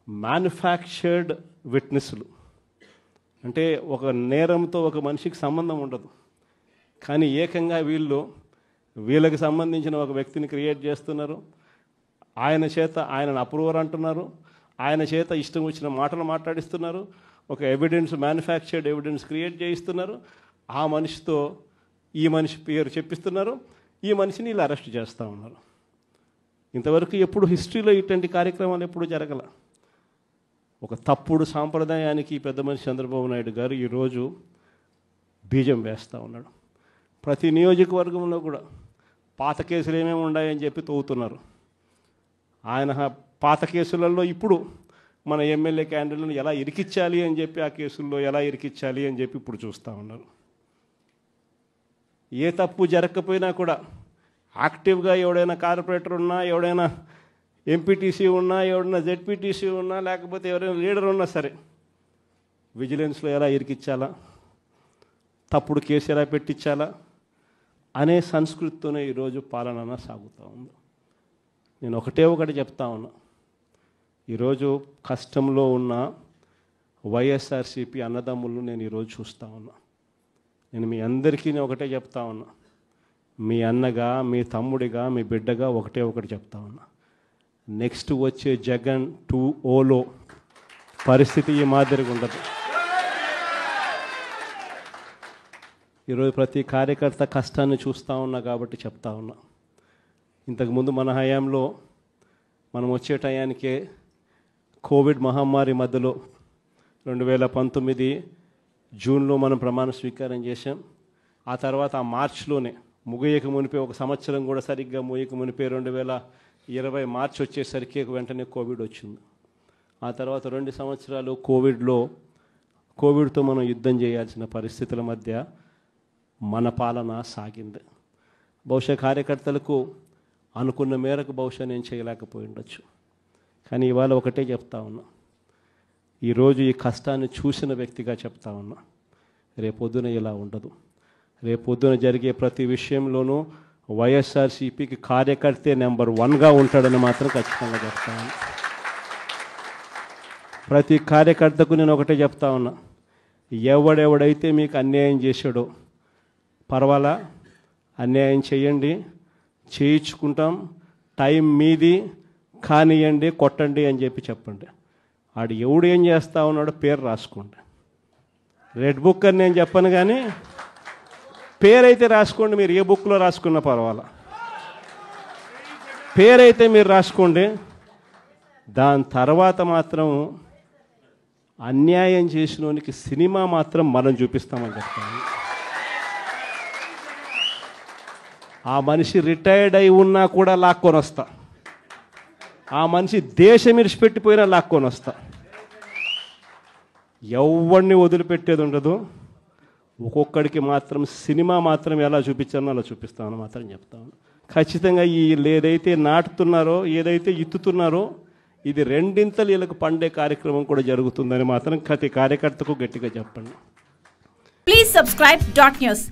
Manufactured విట్నెస్లు. అంటే ఒక నేరంతో ఒక మనిషికి సంబంధం ఉండదు, కానీ ఏకంగా వీళ్ళకి సంబంధించిన ఒక వ్యక్తిని క్రియేట్ చేస్తున్నారు. ఆయన చేత ఆయనను అప్రూవర్ అంటున్నారు, ఆయన చేత ఇష్టం వచ్చిన మాటలు మాట్లాడిస్తున్నారు, ఒక ఎవిడెన్స్ మ్యానుఫ్యాక్చర్డ్ ఎవిడెన్స్ క్రియేట్ చేయిస్తున్నారు. ఆ మనిషితో ఈ మనిషి పేరు చెప్పిస్తున్నారు, ఈ మనిషిని ఇలా అరెస్ట్ చేస్తూ ఉన్నారు. ఇంతవరకు ఎప్పుడు హిస్టరీలో ఇటువంటి కార్యక్రమాలు ఎప్పుడు జరగల. ఒక తప్పుడు సాంప్రదాయానికి పెద్ద మనిషి చంద్రబాబు నాయుడు గారు ఈరోజు బీజం వేస్తూ ఉన్నాడు. ప్రతి నియోజకవర్గంలో కూడా పాత కేసులు ఏమేమి ఉన్నాయని చెప్పి తవ్వుతున్నారు. ఆయన పాత కేసులలో ఇప్పుడు మన ఎమ్మెల్యే క్యాండిడేట్లను ఎలా ఇరికించాలి అని చెప్పి, ఆ కేసుల్లో ఎలా ఇరికించాలి అని చెప్పి ఇప్పుడు చూస్తూ ఉన్నారు. ఏ తప్పు జరగకపోయినా కూడా యాక్టివ్గా ఎవడైనా కార్పొరేటర్ ఉన్నా, ఎవడైనా ఎంపీటీసీ ఉన్నా, ఎవడైనా జెడ్పీటీసీ ఉన్నా, లేకపోతే ఎవరైనా లీడర్ ఉన్నా సరే విజిలెన్స్లో ఎలా ఇరికించాలా, తప్పుడు కేసు ఎలా పెట్టించాలా అనే సంస్కృతితోనే ఈరోజు పాలన సాగుతూ ఉంది. నేను ఒకటి చెప్తా ఉన్నా, ఈరోజు కష్టంలో ఉన్న వైఎస్ఆర్సీపీ అన్నదమ్ములను నేను ఈరోజు చూస్తూ ఉన్నా. నేను మీ అందరికీ ఒకటే చెప్తా ఉన్నా, మీ అన్నగా, మీ తమ్ముడిగా, మీ బిడ్డగా ఒకటి చెప్తా ఉన్నా. నెక్స్ట్ వచ్చే జగన్ 2.0లో పరిస్థితి ఈ మాదిరిగా ఉండదు. ఈరోజు ప్రతి కార్యకర్త కష్టాన్ని చూస్తూ ఉన్నా కాబట్టి చెప్తా ఉన్నా. ఇంతకుముందు మన హయాంలో మనం వచ్చే టయానికే కోవిడ్ మహమ్మారి మధ్యలో 2019 జూన్లో మనం ప్రమాణ స్వీకారం చేశాం. ఆ తర్వాత ఆ మార్చిలోనే ముగియక మునిపే, ఒక సంవత్సరం కూడా సరిగ్గా ముగియక మునిపే 2020 మార్చి వచ్చేసరికి వెంటనే కోవిడ్ వచ్చింది. ఆ తర్వాత 2 సంవత్సరాలు కోవిడ్తో మనం యుద్ధం చేయాల్సిన పరిస్థితుల మధ్య మన పాలన సాగింది. బహుశా కార్యకర్తలకు అనుకున్న మేరకు బహుశా నేను చేయలేకపోయి ఉండొచ్చు, కానీ ఇవాళ ఒకటే చెప్తా ఉన్నా, ఈరోజు ఈ కష్టాన్ని చూసిన వ్యక్తిగా చెప్తా ఉన్నా, రేపొద్దున ఇలా ఉండదు. రేపొద్దున జరిగే ప్రతి విషయంలోనూ వైఎస్ఆర్సీపీకి కార్యకర్తే నెంబర్ 1గా ఉంటాడని మాత్రం ఖచ్చితంగా చెప్తా ఉన్నా. ప్రతి కార్యకర్తకు నేను ఒకటే చెప్తా ఉన్నా, ఎవడెవడైతే మీకు అన్యాయం చేశాడో పర్వాలా, అన్యాయం చేయండి, చేయించుకుంటాం, టైం మీది, కానియండి, కొట్టండి అని చెప్పి చెప్పండి. ఆడు ఎవడు ఏం చేస్తా ఉన్నాడో పేరు రాసుకోండి. రెడ్ బుక్ అని నేను చెప్పను, కానీ పేరైతే రాసుకోండి. మీరు ఏ బుక్లో రాసుకున్నా పర్వాలా, పేరైతే మీరు రాసుకోండి. దాని తర్వాత మాత్రం అన్యాయం చేసినోనికి సినిమా మాత్రం మనం చూపిస్తామని చెప్తాను. ఆ మనిషి రిటైర్డ్ అయి ఉన్నా కూడా లాక్కొని వస్తా, ఆ మనిషి దేశం విడిచిపెట్టిపోయినా లాక్కొని వస్తా. ఎవరిని వదిలిపెట్టేది ఉండదు. ఒక్కొక్కడికి మాత్రం సినిమా మాత్రం ఎలా చూపించానో అలా చూపిస్తామని మాత్రం చెప్తాను. ఖచ్చితంగా ఏదైతే నాటుతున్నారో, ఏదైతే ఇత్తుతున్నారో, ఇది రెండింతలు వీళ్ళకు పండే కార్యక్రమం కూడా జరుగుతుందని మాత్రం ప్రతి కార్యకర్తకు గట్టిగా చెప్పండి. Please subscribe .news